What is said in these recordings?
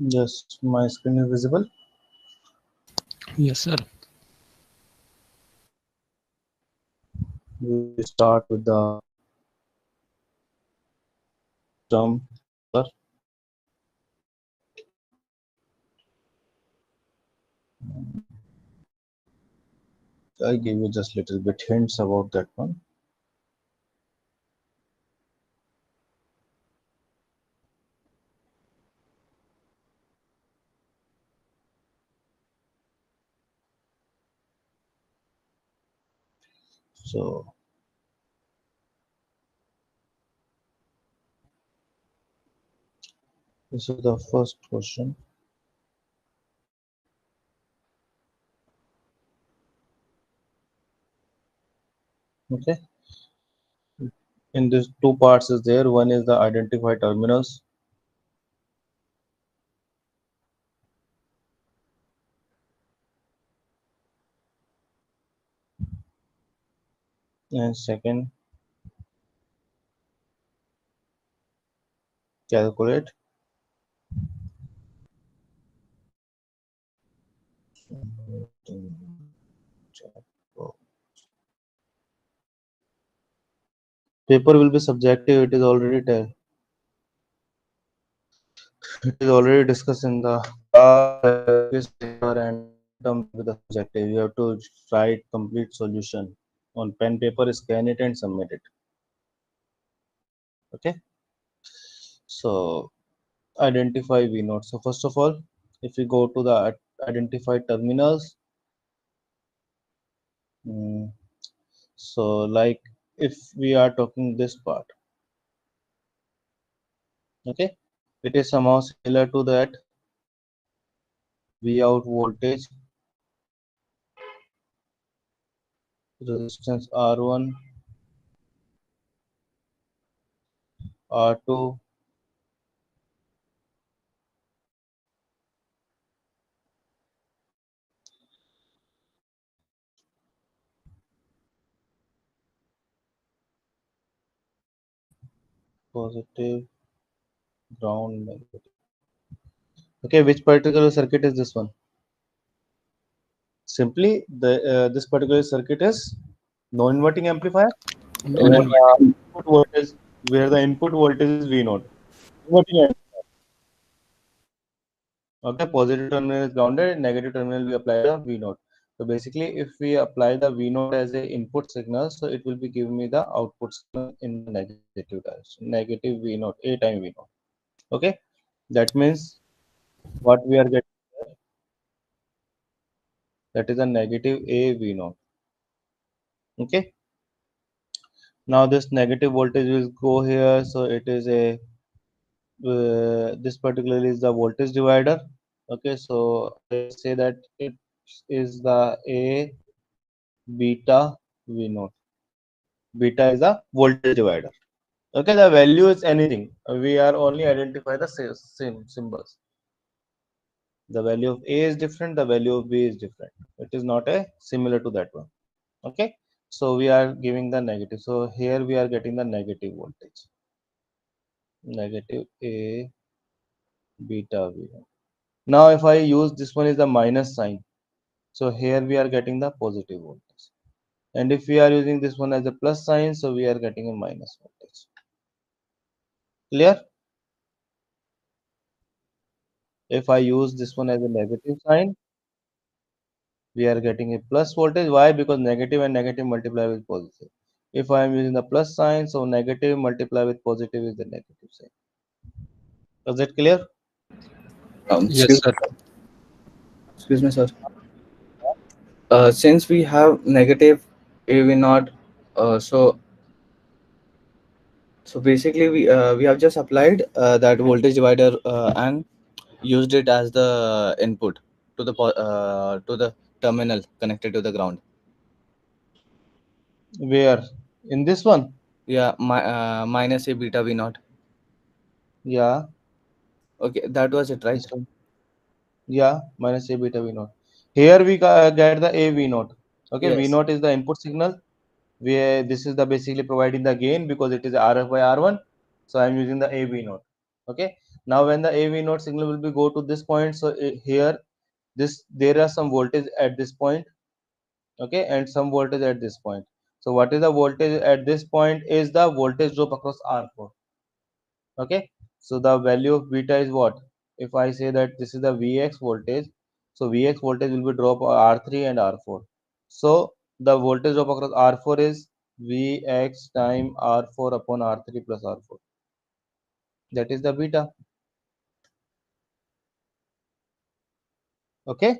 Yes, my screen is visible. Yes, sir. We start with the term solar. I give you just little bit hints about that one. So this is the first question. Okay. In this two parts is there. One is the identify terminals, and second calculate. Paper will be subjective. It is already it is already discussed in the quiz paper, and term will be the subjective. You have to write complete solution on pen paper, scan it, and submit it. Okay. So identify V node. So first of all, if we go to the identify terminals, mm, so like if we are talking this part, okay, it is somehow similar to that V out voltage, resistance R1, R2, positive, ground, negative. Okay, which particular circuit is this one? Simply the this particular circuit is non-inverting amplifier, where Non-inverting. the input voltage where the input voltage is V naught. Inverting amplifier. Okay, positive terminal is grounded, negative terminal we apply the V naught. So basically, if we apply the V naught as a input signal, so it will be giving me the output signal in the negative direction, negative V naught, A time V naught. Okay, that means what we are getting here, that is a negative A V naught. Okay, now this negative voltage will go here, so it is a this particularly is the voltage divider. Okay, so I will say that it is the A beta V naught. Beta is the voltage divider. Okay, the value is anything. We are only identify the same symbols. The value of A is different, the value of B is different. It is not a similar to that one. Okay, so we are giving the negative. So here we are getting the negative voltage. Negative A beta V naught. Now if I use this one is the minus sign, so here we are getting the positive voltage. And if we are using this one as a plus sign, so we are getting a minus voltage. Clear? If I use this one as a negative sign, we are getting a plus voltage. Why? Because negative and negative multiply with positive. If I am using the plus sign, so negative multiply with positive is the negative sign. Is that clear? Yes, Excuse sir. excuse me, sir. Since we have negative AV naught, so basically we have just applied that voltage divider and used it as the input to the terminal connected to the ground. Where? In this one? Yeah, minus a beta V naught. Yeah, Okay, that was it, right? this one. Yeah, minus A beta V naught. Here we get the A V naught. Okay, V Yes. naught is the input signal. Where this is the basically providing the gain because it is RF by R1. So I am using the A V naught. Okay. Now when the AV node signal will be go to this point, so here this there are some voltage at this point, okay, and some voltage at this point. So what is the voltage at this point is the voltage drop across R4. Okay, so the value of beta is what? If I say that this is the Vx voltage, so Vx voltage will be drop R3 and R4. So the voltage drop across R4 is Vx time R4 upon R3 plus R4. That is the beta. Okay.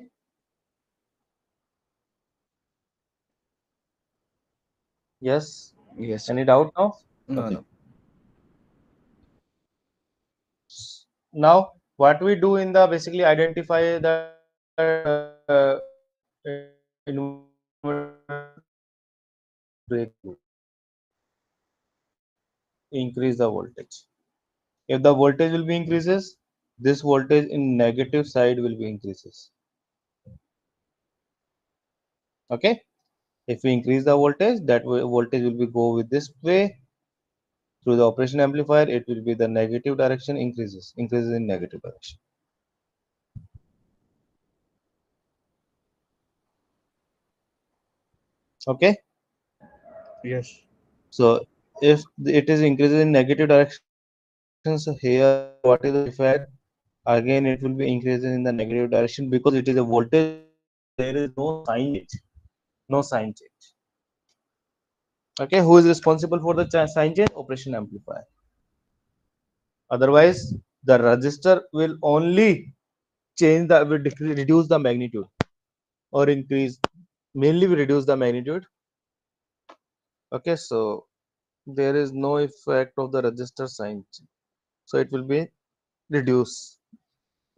Yes. Yes, sir. Any doubt now? No, Okay. no. Now what we do in the basically identify that breakthrough, increase the voltage. If the voltage will be increases, this voltage in negative side will be increases. Okay. If we increase the voltage, that voltage will be go with this way through the operation amplifier. It will be the negative direction increases in negative direction. Okay. Yes. So if it is increases in negative direction, so here what is the amplifier? Again, it will be increasing in the negative direction because it is a voltage drop. There is no sign change. No sign change. Okay, who is responsible for the sign change? Operation amplifier. Otherwise, the resistor will only change the will reduce the magnitude or increase. Mainly, we reduce the magnitude. Okay, so there is no effect of the resistor sign change. So it will be reduce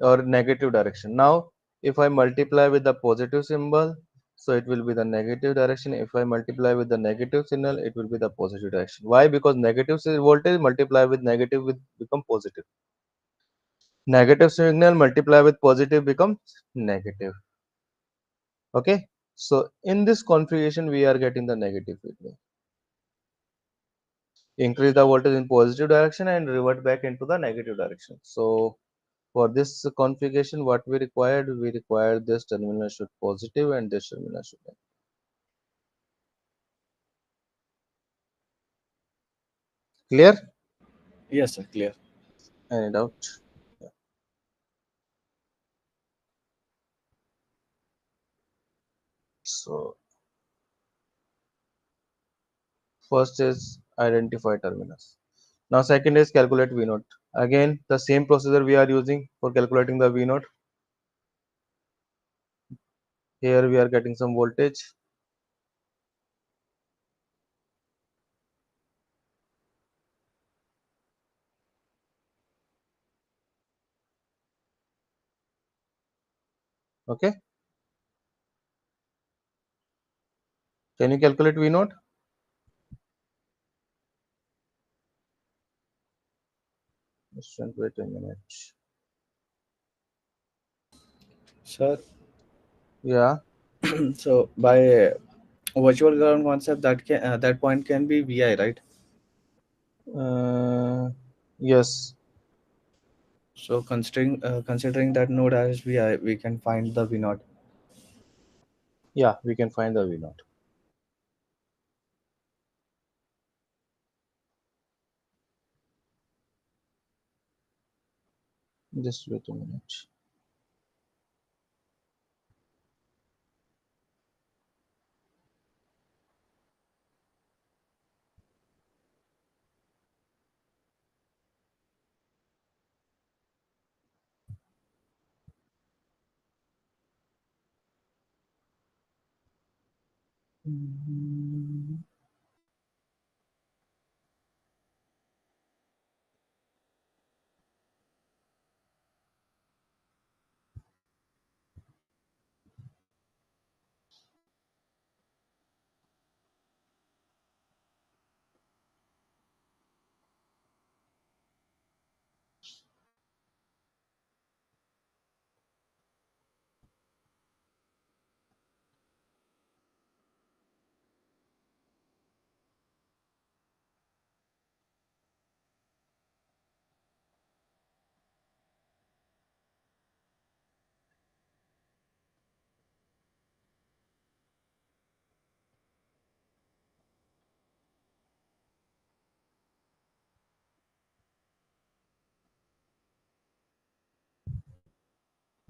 or negative direction. Now, if I multiply with the positive symbol, so it will be the negative direction. If I multiply with the negative signal, it will be the positive direction. Why? Because negative voltage multiply with negative with become positive. Negative signal multiply with positive becomes negative. Okay. So in this configuration, we are getting the negative feedback. Increase the voltage in positive direction and revert back into the negative direction. So for this configuration, what we required this terminal should positive and this terminal should negative. Clear? Yes, sir. Clear. Any doubt? Yeah. So first is identify terminals. Now second is calculate V naught. Again, the same procedure we are using for calculating the V naught. Here we are getting some voltage. Okay. Can you calculate V naught? Just wait a minute. Sir, Yeah. so by virtual ground concept, that point can be Vi, right? Yes. So considering that node as Vi, we can find the V naught. Yeah, we can find the V naught. Just wait a minute.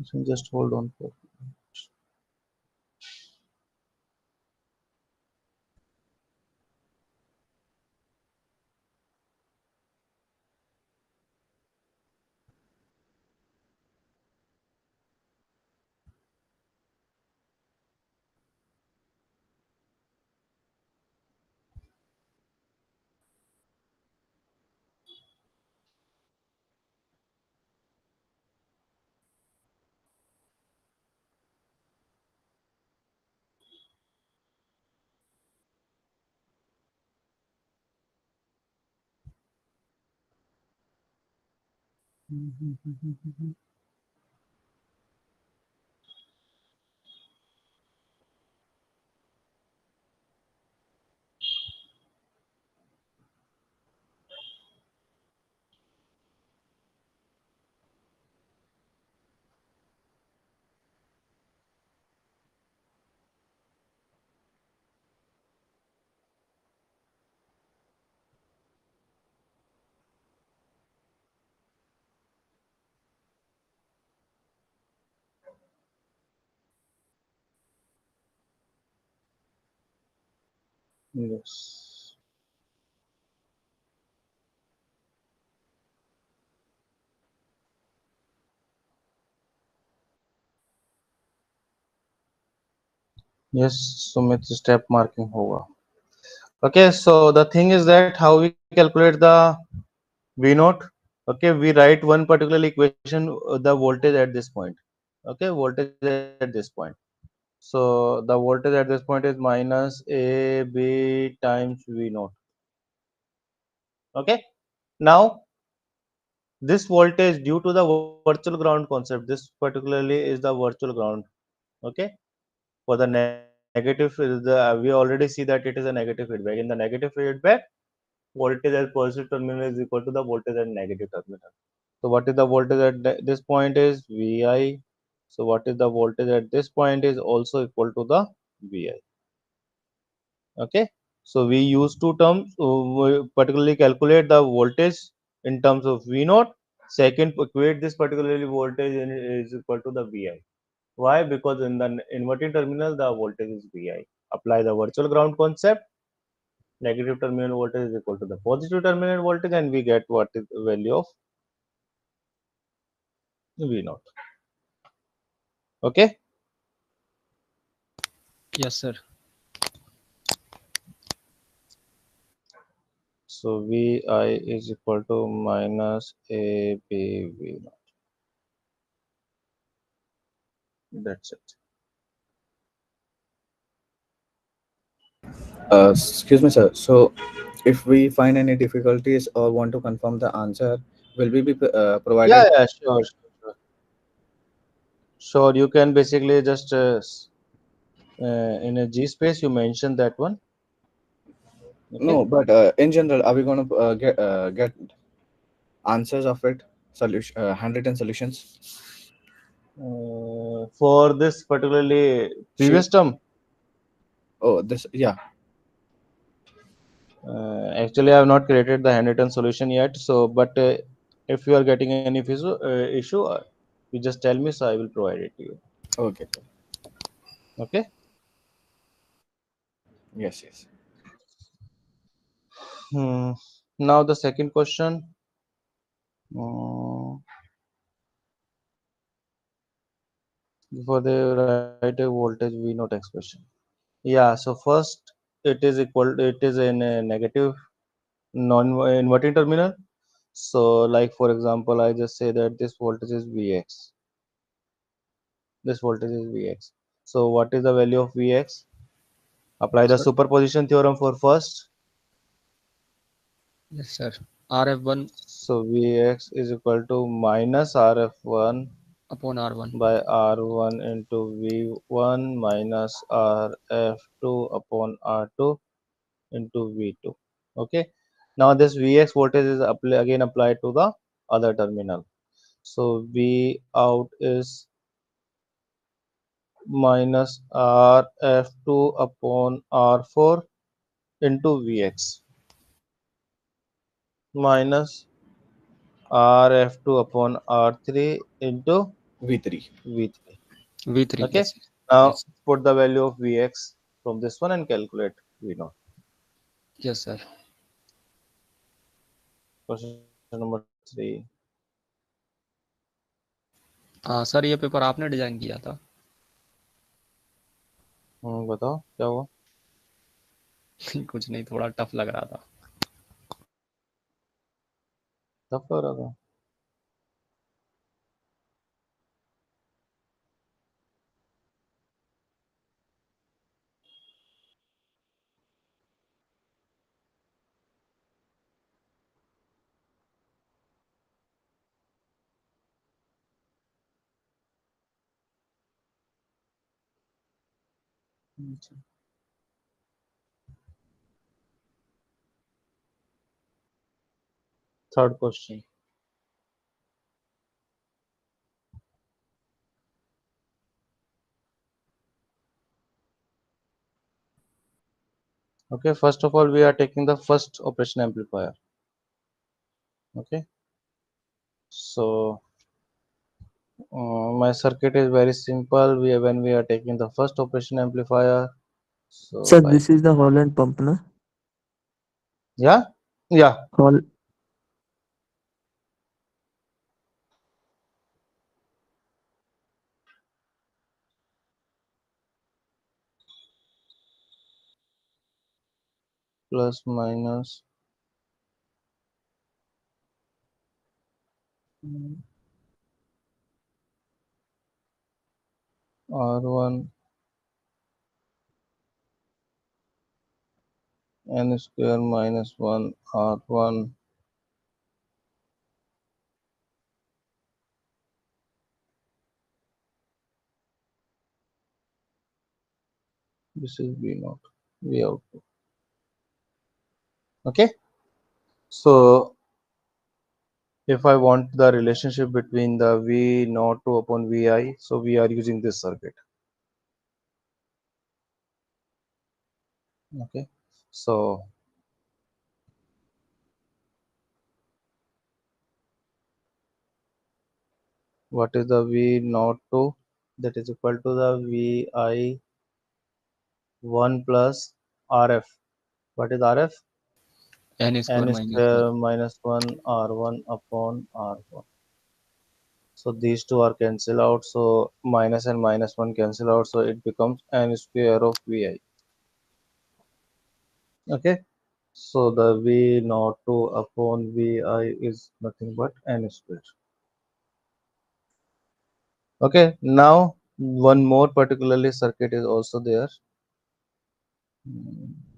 So just hold on for. Yes. Yes, Sumit, step marking होगा. Okay, so the thing is that how we calculate the V naught. Okay, we write one particular equation, the voltage at this point. Okay, voltage at this point. So the voltage at this point is minus AB times V naught. Okay, now this voltage due to the virtual ground concept, this particularly is the virtual ground. Okay, for the negative is the we already see that it is a negative feedback. In the negative feedback, voltage at positive terminal is equal to the voltage at negative terminal. So what is the voltage at this point is Vi. So what is the voltage at this point is also equal to the Vi. Okay. So we use two terms, we particularly calculate the voltage in terms of V naught. Second, equate this particularly voltage is equal to the Vi. Why? Because in the inverting terminal, the voltage is Vi. Apply the virtual ground concept. Negative terminal voltage is equal to the positive terminal voltage, and we get what is the value of V naught. Okay. Yes, sir. So Vi is equal to minus ABV naught. That's it. Excuse me, sir. So, if we find any difficulties or want to confirm the answer, will we be Yeah, provided? yeah, sure, sure, sure. Sure, you can basically just in a G space, you mentioned that one. Okay. No, but in general, are we going to get answers of it? Solution, handwritten solutions. For this particularly Sheet. previous term, Oh, this. Yeah. actually I have not created the handwritten solution yet. So, but if you are getting any issue, you just tell me, so I will provide it to you. Okay. Okay. Yes. Yes. Hmm. Now the second question. Uh, for the right voltage V naught expression. Yeah. So first it is equal. It is in a negative non-inverting terminal. So, like for example, I just say that this voltage is Vx. This voltage is Vx. So, what is the value of Vx? Apply the Sir. superposition theorem for first. Yes, sir. RF1 So, Vx is equal to minus Rf1 upon R1. by R1 into V1 minus Rf2 upon R2 into V2. Okay. Now, this Vx voltage is again applied to the other terminal. So, V out is minus Rf2 upon R4 into Vx minus Rf2 upon R3 into V3. V3. V3. Okay. Yes. Now Yes. put the value of Vx from this one and calculate V naught. Yes, sir. Question number 3. Sir ये paper आपने design किया था? बताओ क्या हुआ? कुछ नहीं, थोड़ा टफ लग रहा था। तब कर रहा था। अच्छा। Third question. Okay, first of all, we are taking the first operation amplifier. Okay, so my circuit is very simple. When we are taking the first operation amplifier, so Sir, by this is the Holland pump, na? yeah, yeah, Hol plus minus R1 n square minus 1 R1 this is V naught V output. Okay, so if I want the relationship between the V naught 2 upon Vi, so we are using this circuit. Okay, so what is the V naught 2? That is equal to the Vi 1 plus Rf. What is Rf? n square N minus 1. square minus 1 R1 upon R1. So these two are cancel out. So minus and minus 1 cancel out. So it becomes n square of Vi. Okay. So the V naught 2 upon Vi is nothing but n square. Okay. Now one more particularly circuit is also there.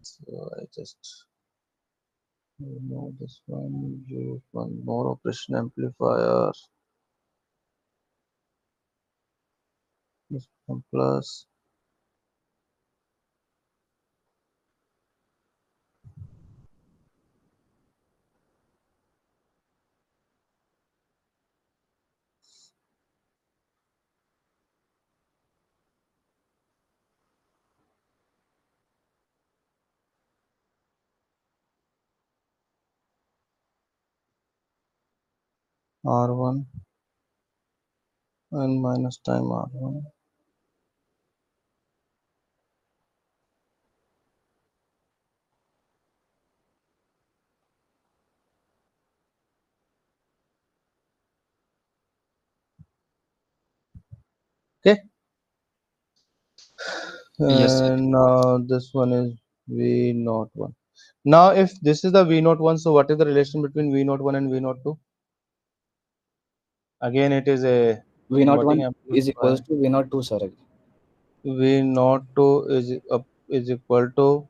So I just remove this one, use one more operation amplifier. This one plus R1 and minus time R1. Okay. Yes, sir. And now this one is V naught 1. Now if this is the V naught 1, so what is the relation between V naught 1 and V naught 2? Again, it is a V naught inverting 1 is amplifier. equals to V naught 2, sir. V naught 2 is equal to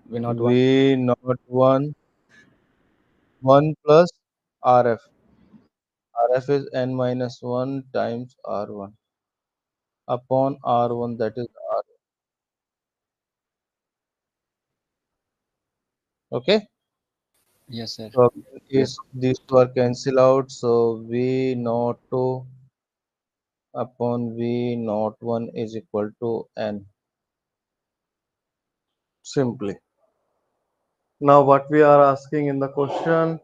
V naught 1. V naught 1 plus Rf. Rf is n minus 1 times R1 upon R1, that is R. Okay. Yes, sir. So Yes. is these two are cancel out. So V naught 2 upon V naught 1 is equal to n. Simply. Now what we are asking in the question,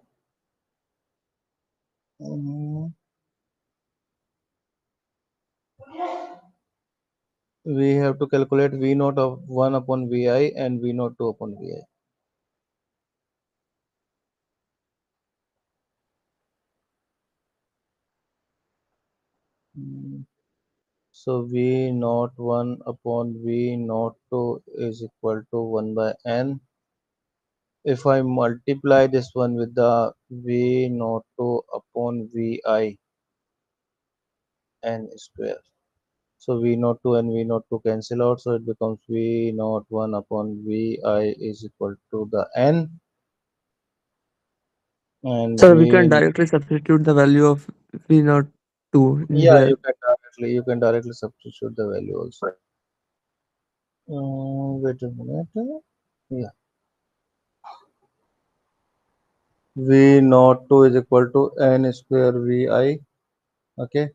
we have to calculate V naught of 1 upon Vi and V naught 2 upon Vi. So V naught 1 upon V naught 2 is equal to 1 by n. If I multiply this one with the V naught 2 upon Vi n square. So V naught 2 and V naught 2 cancel out. So it becomes V naught 1 upon Vi is equal to the n. And Sir, we can V, directly substitute the value of V naught 2 in yeah, here. you can directly substitute the value also. Wait a minute. Yeah. V naught 2 is equal to n square Vi. Okay.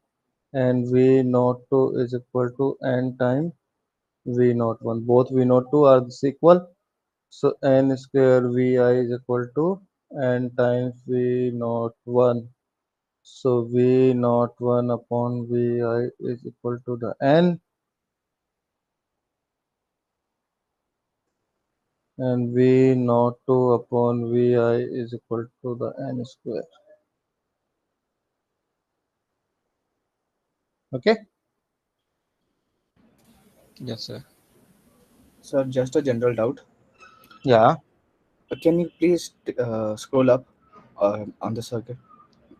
And V naught 2 is equal to n times V naught 1. Both V naught 2 are equal. So n square Vi is equal to n times V naught 1. So V naught 1 upon Vi is equal to the n, and V naught 2 upon Vi is equal to the n square. Okay. Yes, sir. Sir, just a general doubt. Yeah. Can you please scroll up on the circuit?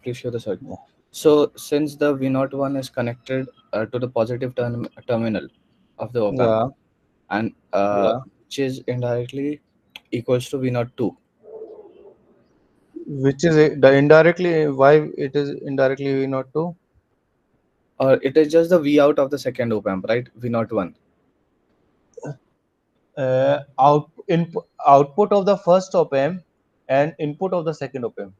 Please show the circuit. Yeah. So, since the V0 one is connected to the positive terminal of the op amp, Yeah. and Yeah. which is indirectly equals to V0 2, Which is the indirectly, why it is indirectly V naught 2? or it is just the V out of the second op amp, right? V0 1. Output of the first op amp and input of the second op amp.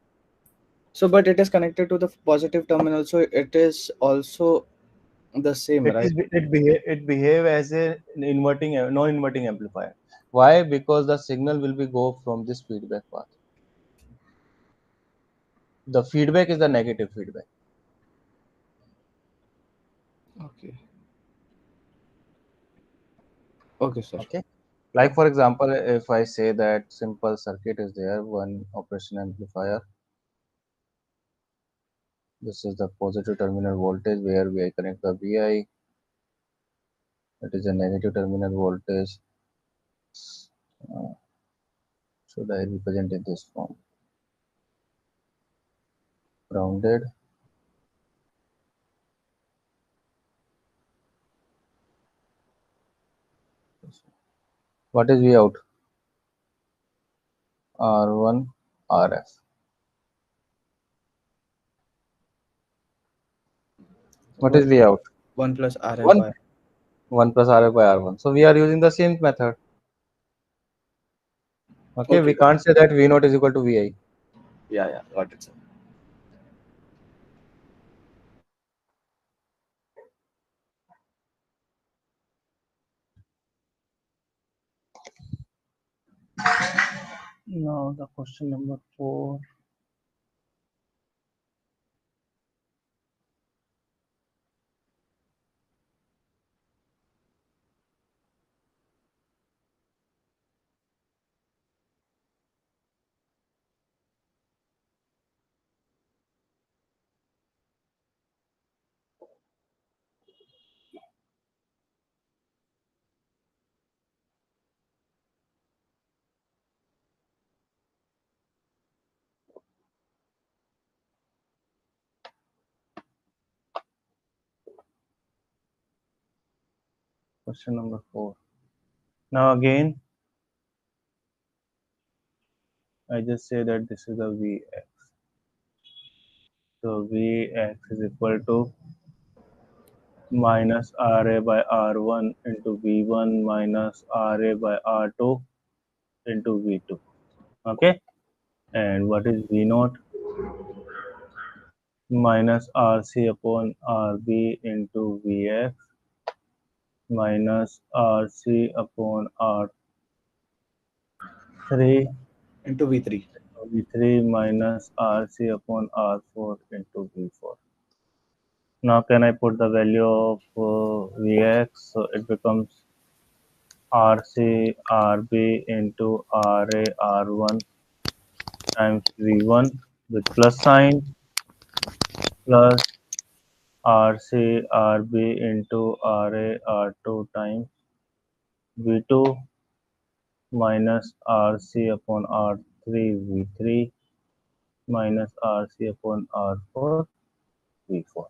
So, but it is connected to the positive terminal, so it is also the same, right? It behave as a inverting non-inverting amplifier. Why? Because the signal will be go from this feedback path. The feedback is the negative feedback. Okay. Okay, sir. Okay. Like for example, if I say that simple circuit is there, one operation amplifier. This is the positive terminal voltage where we connect the Vi. It is a negative terminal voltage. Uh, should I represent in this form? Grounded. What is V out? R1 RF. What is 1 V out? 1 plus RF 1. by. 1 plus RF by R1. So we are using the same method. Okay, Okay. we can't say that V naught is equal to Vi. Yeah, yeah, got it, sir. Now the question number 4. Question number 4. Now again, I just say that this is a Vx. So Vx is equal to minus Ra by R1 into V1 minus Ra by R2 into V2. Okay. And what is V naught? Minus Rc upon Rb into Vx minus Rc upon R3 Into V3. V3 minus Rc upon R4 into V4. Now can I put the value of Vx? So it becomes RC RB into RA R1 times V1 with plus sign plus RC RB into RA R2 times V2 minus RC upon R3 V3 minus RC upon R4 V4.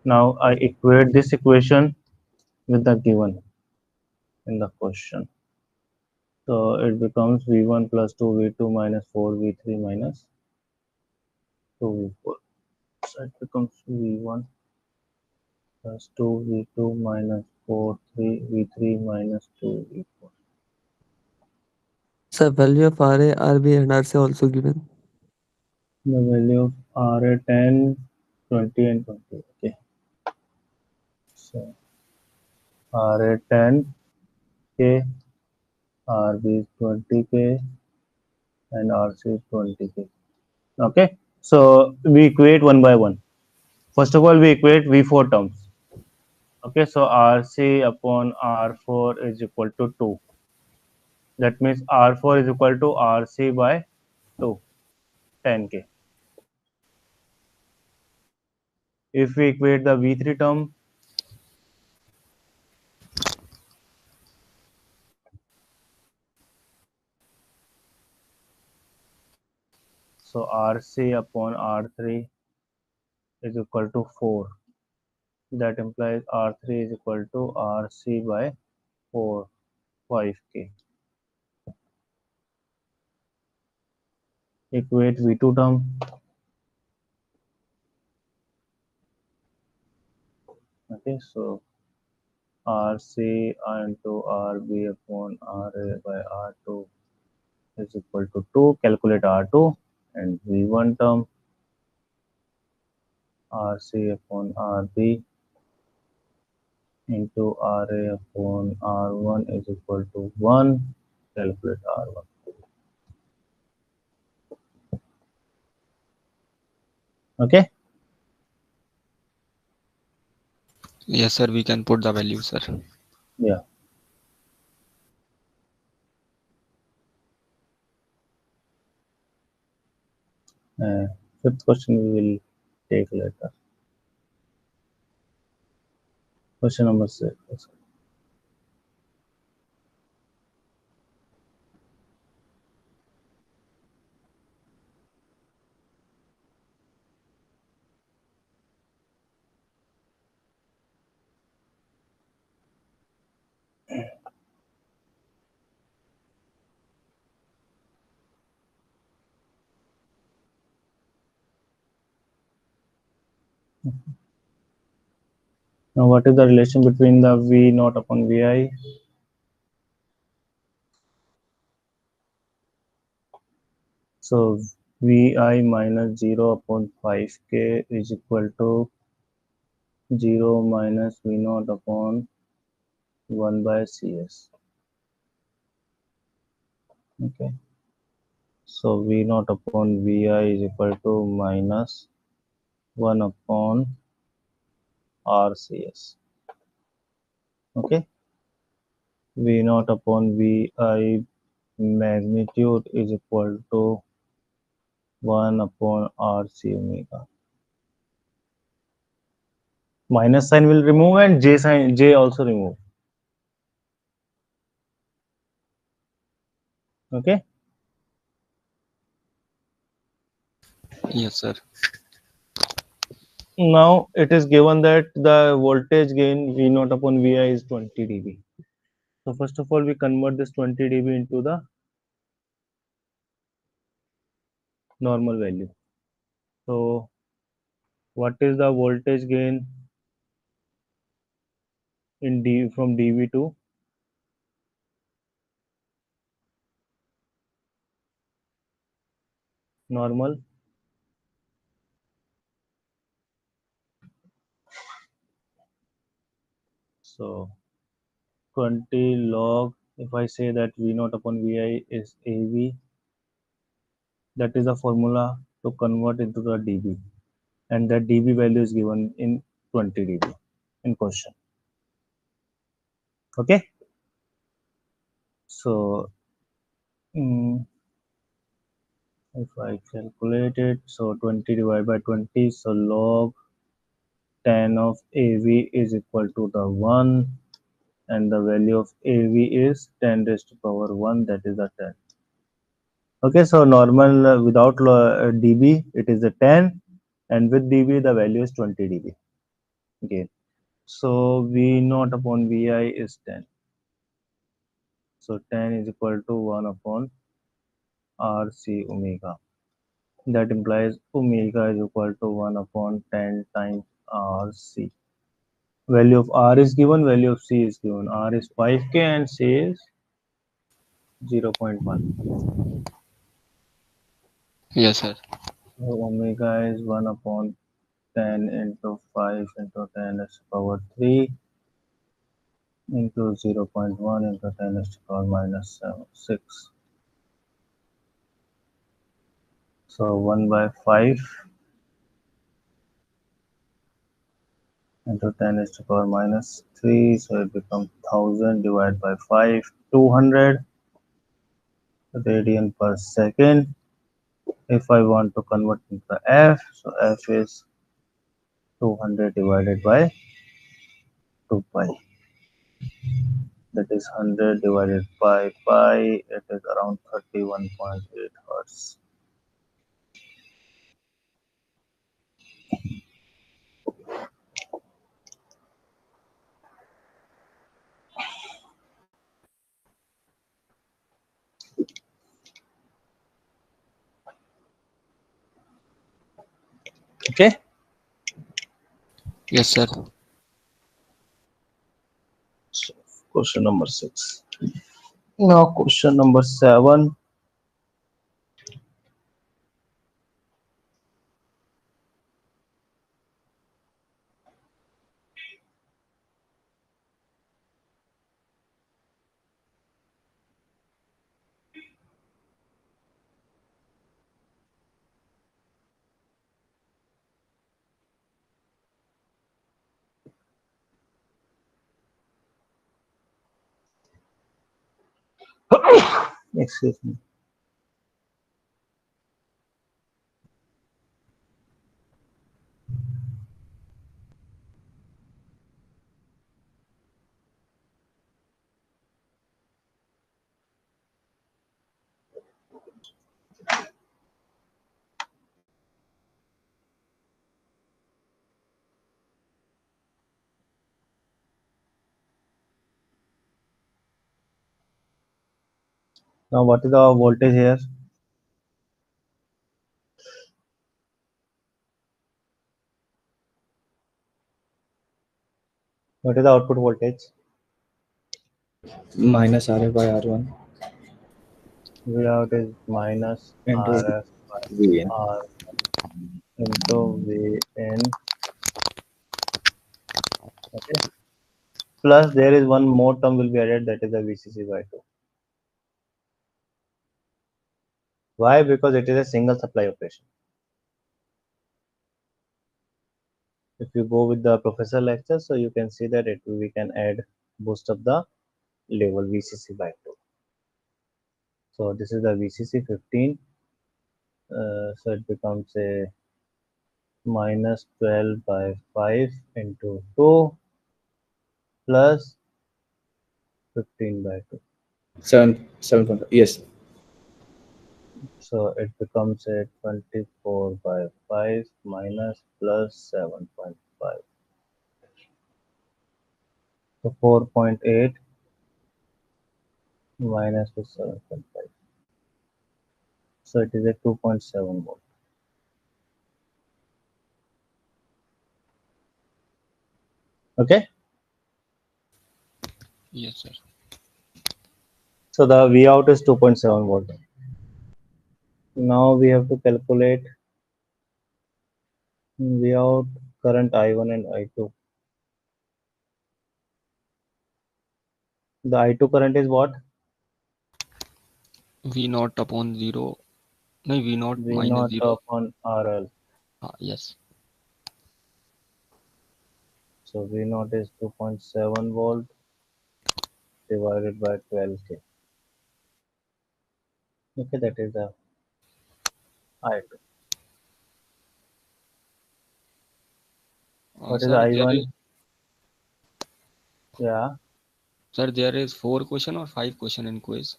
Now I equate this equation with the given in the question. So it becomes V1 plus 2V2 minus 4V3 minus 2V4. So it becomes V1 plus 2V2 minus 4V3 minus 2V4. Sir, value of RA, RB, and RC also given. The value of RA 10, 20 and 20. Okay. So RA 10K, RB is 20K and RC is 20K. Okay. So we equate one by one. First of all, we equate V4 terms. Okay, so RC upon R4 is equal to 2. That means R4 is equal to RC by 2, 10K. If we equate the V3 term, so RC upon R3 is equal to 4. That implies R3 is equal to RC by 4, 5K. Equate V2 term. Okay, so RC into RB upon RA by R2 is equal to 2. Calculate R2 and V1 term RC upon RB into RA upon R1 is equal to 1. Calculate R1. Okay. Yes, sir. We can put the value, sir. Yeah. Fifth question we will take later. Question number 6. Now, what is the relation between the V naught upon Vi? So, Vi minus 0 upon 5K is equal to 0 minus V naught upon 1 by Cs. Okay. So, V naught upon Vi is equal to minus 1 upon RCS. Okay. V naught upon Vi magnitude is equal to 1 upon RC omega. Minus sign will remove and J also remove. Okay. Yes, sir. Now it is given that the voltage gain V naught upon Vi is 20 dB. So first of all, we convert this 20 dB into the normal value. So what is the voltage gain in D from dV to normal? So 20 log, if I say that V naught upon Vi is AV, that is the formula to convert into the dB, and that dB value is given in 20 dB in question. Okay. So if I calculate it, so 20 divided by 20, so log 10 of AV is equal to the 1, and the value of AV is 10 raised to power 1, that is the 10. Okay, so normal without dB it is a 10, and with dB the value is 20 dB. Okay, so V naught upon Vi is 10. So 10 is equal to 1 upon RC omega. That implies omega is equal to 1 upon 10 times RC. Value of R is given, value of C is given. R is 5K and C is 0.1. Yes, sir. So omega is 1 upon 10 into 5 into 10 raised to power 3 into 0.1 into 10 raised to power minus 6. So 1 by 5 into 10 raised to power minus 3. So it becomes 1000 divided by 5, 200 radian per second. If I want to convert into F, so F is 200 divided by 2 pi. That is 100 divided by pi. It is around 31.8 hertz. Okay. Yes, sir. So question number 6. Now question number 7. Excuse me. Now what is the voltage here? What is the output voltage? minus RF by R1 V out is minus into RF by VN. R into Vn. Okay. Plus there is one more term will be added, that is the VCC by 2. Why? Because it is a single supply operation. If you go with the professor lecture, so you can see that we can add boost up the level VCC by 2. So this is the VCC 15. So it becomes a minus 12 by 5 into 2 plus 15 by 2. 7.5. Yes. So it becomes a 24 by 5 minus plus 7.5. So 4.8 minus to 7.5. So it is a 2.7 volt. Okay. Yes, sir. So the V out is 2.7 volt. Now we have to calculate V out current I1 and I2. The I2 current is what? V naught upon 0. No, V naught V minus naught 0. upon RL. Yes. So V naught is 2.7 volt divided by 12K. Okay, that is the I2. What is Sir, there I1? is Yeah, sir, there is 4 question or 5 question in quiz.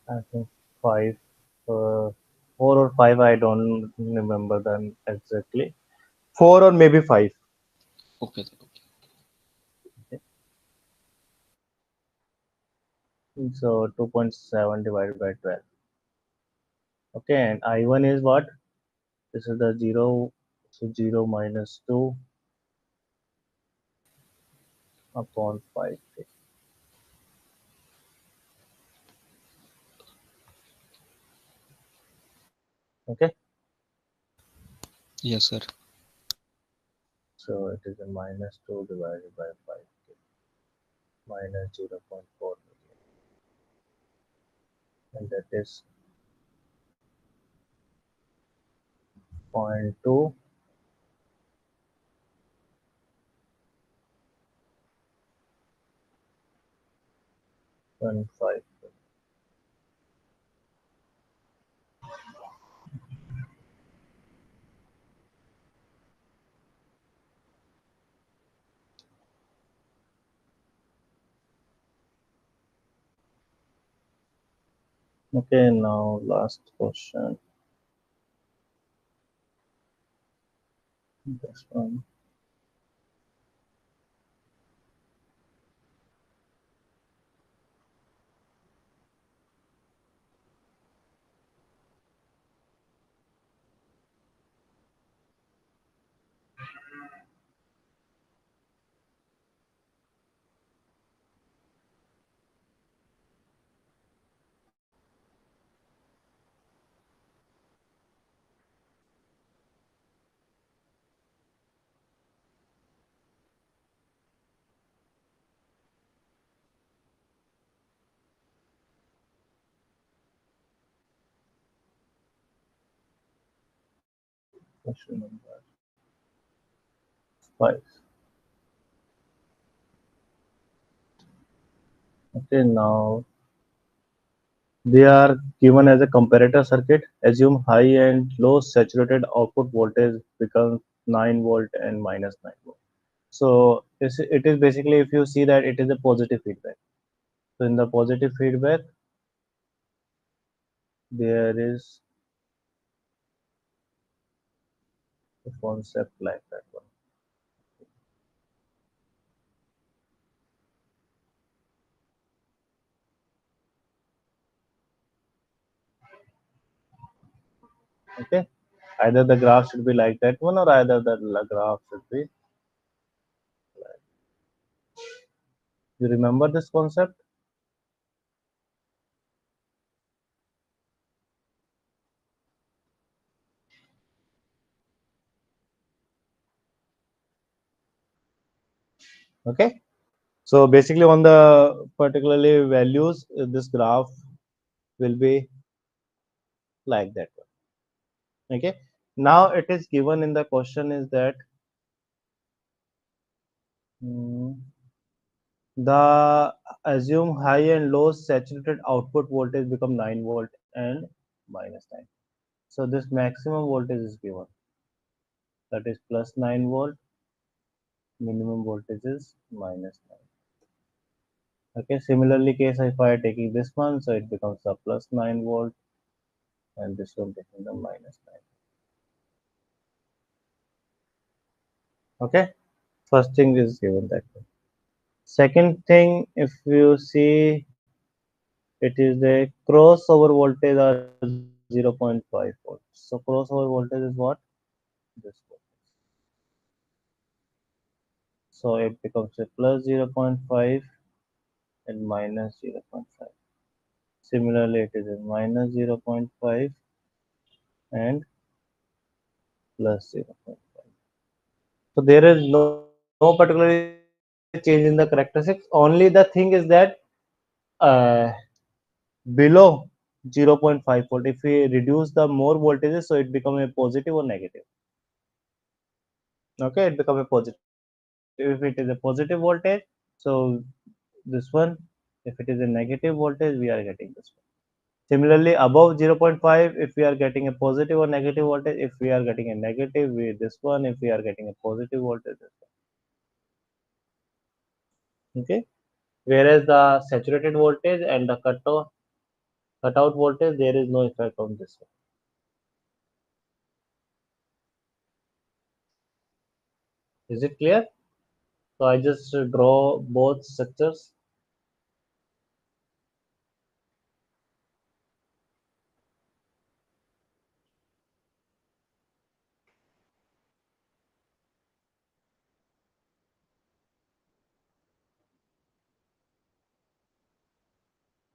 I think 5, 4 or 5. I don't remember them exactly. 4 or maybe 5. Okay, sir. Okay. So 2.7 divided by 12. Okay, and I1 is what? This is the 0. So 0 minus 2 upon 5. Okay, Yes, sir. so it is a minus 2 divided by 5 minus 0.4 million, and that is 0.2 1.5. Okay, now last question. This one. Question number 5. Okay, now they are given as a comparator circuit. Assume high and low saturated output voltage becomes 9 volt and minus 9 volt. So it is basically, if you see that it is a positive feedback. So in the positive feedback, there is a concept like that one. Okay, either the graph should be like that one, or either the graph should be. You remember this concept? Okay, so basically on the particularly values, this graph will be like that one. Okay, now it is given in the question is that the assume high and low saturated output voltage become 9 volt and minus 9. So this maximum voltage is given, that is plus 9 volt, minimum voltage is minus 9. Okay, similarly case if I taking this one, so it becomes a plus 9 volt and this one taking the minus 9. Okay, first thing is given that way. Second thing, if you see, it is the crossover voltage are 0.5 volts. So crossover voltage is what? This voltage. So it becomes a plus 0.5 and minus 0.5. Similarly, it is a minus 0.5 and plus 0.5. So there is no particular change in the characteristics. Only the thing is that below 0.5 volt, if we reduce the more voltages, so it becomes a positive or negative. Okay, it becomes a positive. If it is a positive voltage, so this one. If it is a negative voltage, we are getting this one. Similarly, above 0.5, if we are getting a positive or negative voltage, if we are getting a negative, we this one. If we are getting a positive voltage, this one. Okay. Whereas the saturated voltage and the cutout voltage, there is no effect on this one. Is it clear? So I just draw both structures.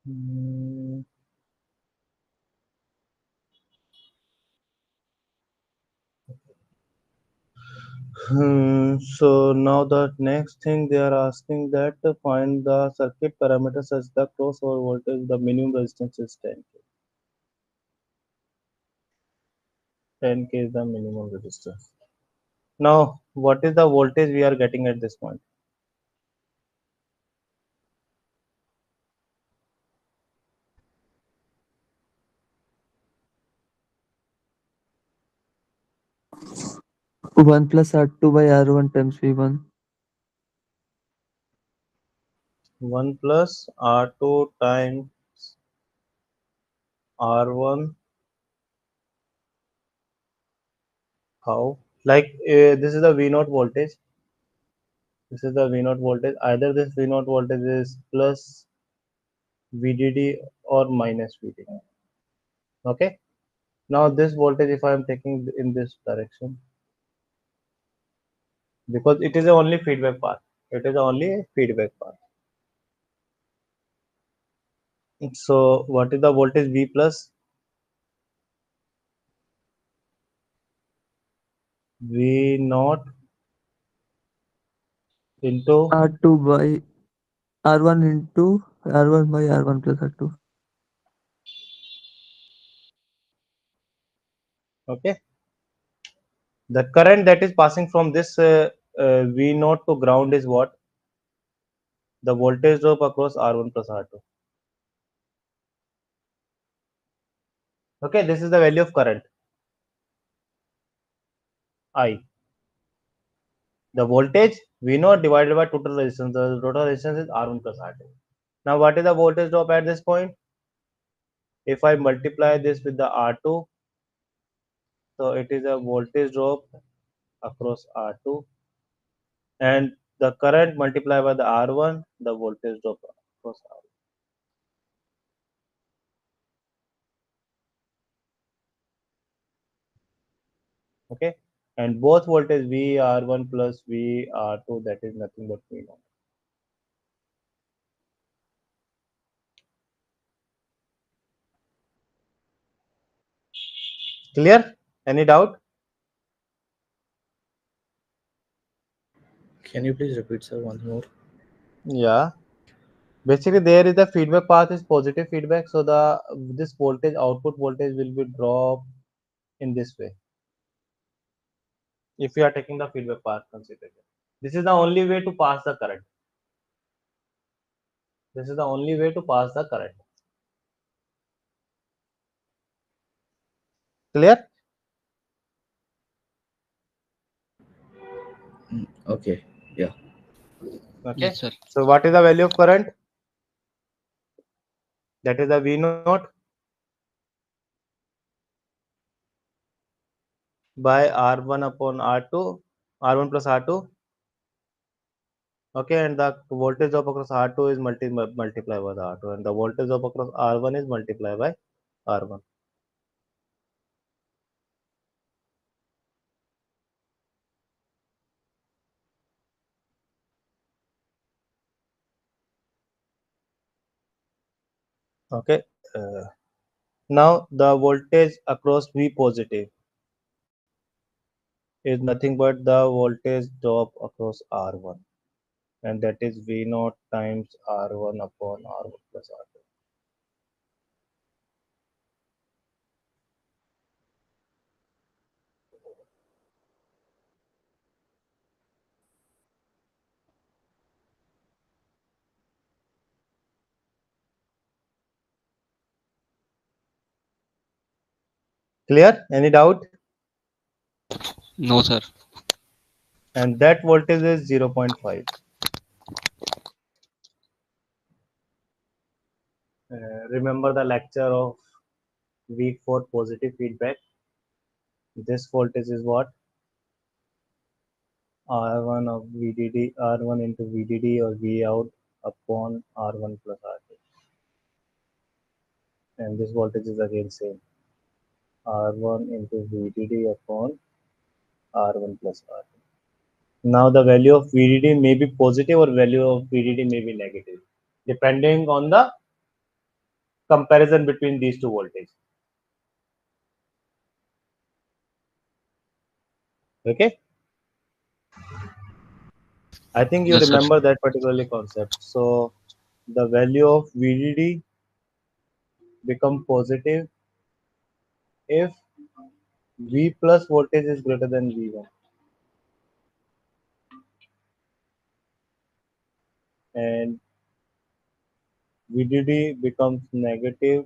Hmm. So now the next thing they are asking that to find the circuit parameters such the crossover voltage, the minimum resistance is 10K. 10K is the minimum resistance. Now, what is the voltage we are getting at this point? One plus R2 by R1 times V1. 1 plus R2 times R1. How? Like this is the V0 voltage. This is the V0 voltage. Either this V0 voltage is plus VDD or minus VDD. Okay. Now this voltage, if I am taking in this direction, because it is the only feedback path. It is only a feedback path. So what is the voltage V plus? V naught into, R2 by R1 into R1 by R1 plus R2. okay. The current that is passing from this V naught to ground is what? The voltage drop across R1 plus R2. Okay, this is the value of current I. The voltage V naught divided by total resistance. The total resistance is R1 plus R2. Now, what is the voltage drop at this point? If I multiply this with the R2, so it is a voltage drop across R2, and the current multiplied by the R1, the voltage drop across R1. Okay, and both voltage V R1 plus V R2, that is nothing but V naught. Clear? Any doubt? Can you please repeat, sir, once more? Yeah. Basically, there is the feedback path is positive feedback, so the this voltage output voltage will be dropped in this way. If you are taking the feedback path consideration, this is the only way to pass the current. This is the only way to pass the current. Clear? Okay. Yeah. Okay. Yes, sir. So what is the value of current? That is the V naught by R1 upon R2, R1 plus R2. Okay, and the voltage drop across R2 is multiplied by the R2, and the voltage drop across R1 is multiplied by R1. Okay. Now the voltage across V positive is nothing but the voltage drop across R1, and that is V naught times R1 upon R1 plus R2. Clear? Any doubt? No, sir. And that voltage is 0.5. Remember the lecture of week 4 positive feedback. This voltage is what? R1 of VDD, R1 into VDD or V out upon R1 plus R2. And this voltage is again same. R1 into VDD upon R1 plus R2. Now the value of VDD may be positive or value of VDD may be negative, depending on the comparison between these two voltages. Okay, I think you Yes, sir. remember that particular concept. So the value of VDD become positive if V plus voltage is greater than V1, and VDD becomes negative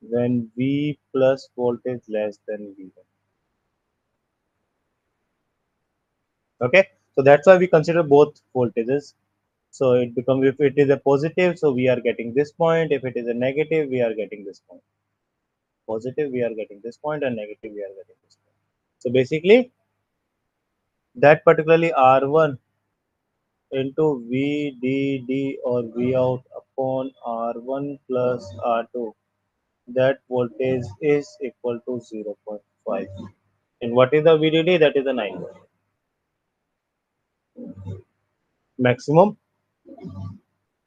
when V plus voltage less than V1. Okay, so that's why we consider both voltages. So it becomes, if it is a positive, so we are getting this point. If it is a negative, we are getting this point. Positive, we are getting this point, and negative, we are getting this point. So basically, that particularly R1 into VDD or V out upon R1 plus R2, that voltage is equal to 0.5. And what is the VDD? That is a 9 volt. Maximum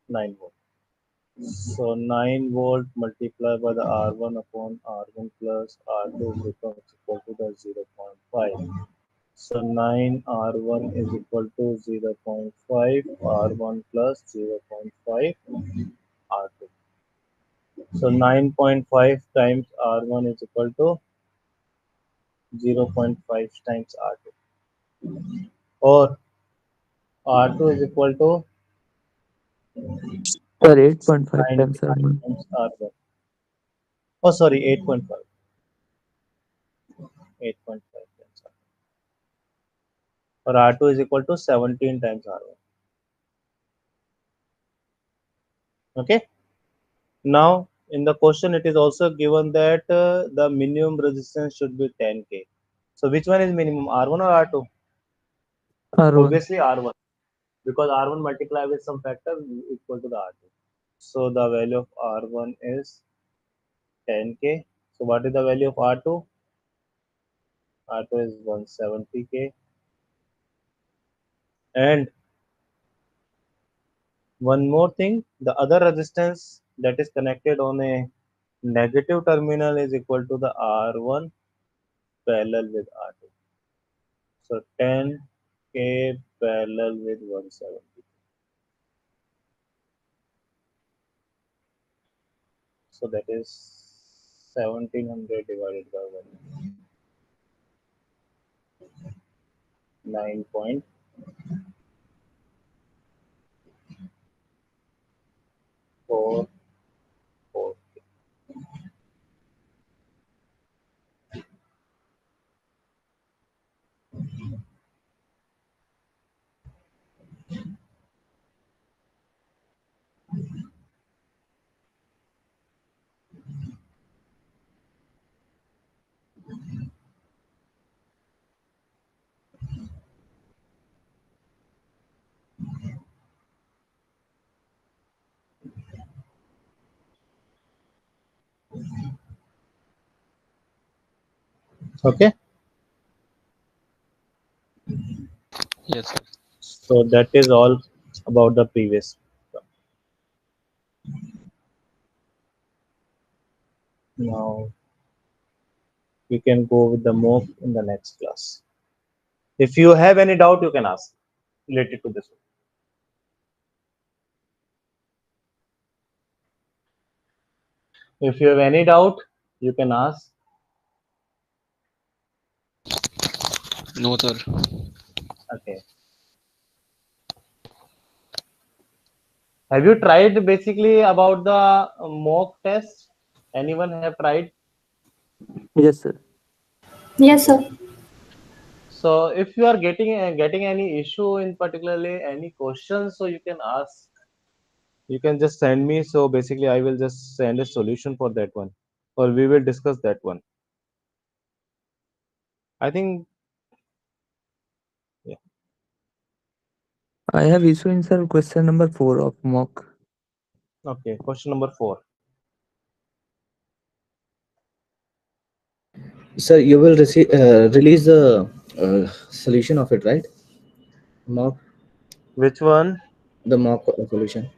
9 volt. So 9 volt multiplied by the R1 upon R1 plus R2 becomes equal to the 0.5. So 9 R1 is equal to 0.5 R1 plus 0.5 R2. So 9.5 times R1 is equal to 0.5 times R2. Or R2 is equal to Sir, 8.5 9 times R1. times R1. Oh, sorry, 8.5. 8.5 times R1. Or R2 is equal to 17 times R1. Okay. Now, in the question, it is also given that the minimum resistance should be 10K. So, which one is minimum, R1 or R2? R1. Obviously, R1, because R1 multiplied with some factor equal to the R2. So, the value of R1 is 10K. So, what is the value of R2? R2 is 170K. And one more thing, the other resistance that is connected on a negative terminal is equal to the R1 parallel with R2. So 10K parallel with 170. So that is 1700 divided by 1. 9.4. Okay. Yes, sir. So that is all about the previous. Now we can go with the mock in the next class. If you have any doubt, you can ask related to this one. If you have any doubt, you can ask. No, sir. Okay. Have you tried basically about the mock test? Anyone have tried? Yes, sir. Yes, sir. So if you are getting any issue in particularly any questions, so you can ask. You can just send me. So basically, I will just send a solution for that one, or we will discuss that one. I think, yeah. I have issue in sir question number 4 of mock. Okay, question number 4. Sir, you will release the solution of it, right? Mock, Which one? the mock solution.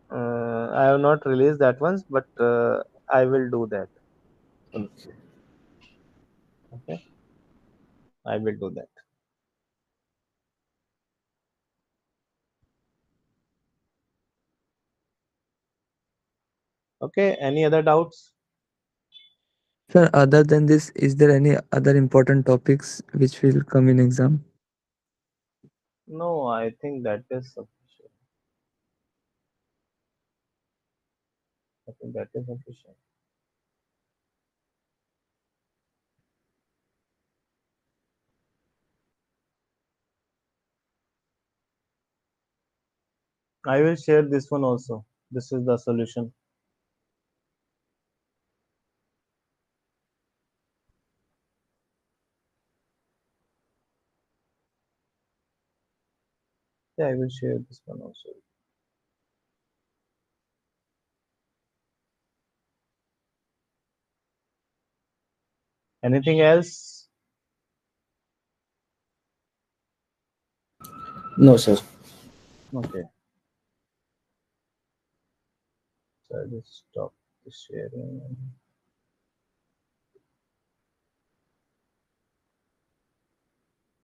I have not released that ones, but I will do that. Okay, I will do that. Okay, any other doubts? Sir, other than this, is there any other important topics which will come in exam? No, I think that is sufficient. I think that is sufficient. I will share this one also. This is the solution. Yeah, I will share this one also. Anything else? No, sir. Okay. So I just stop the sharing.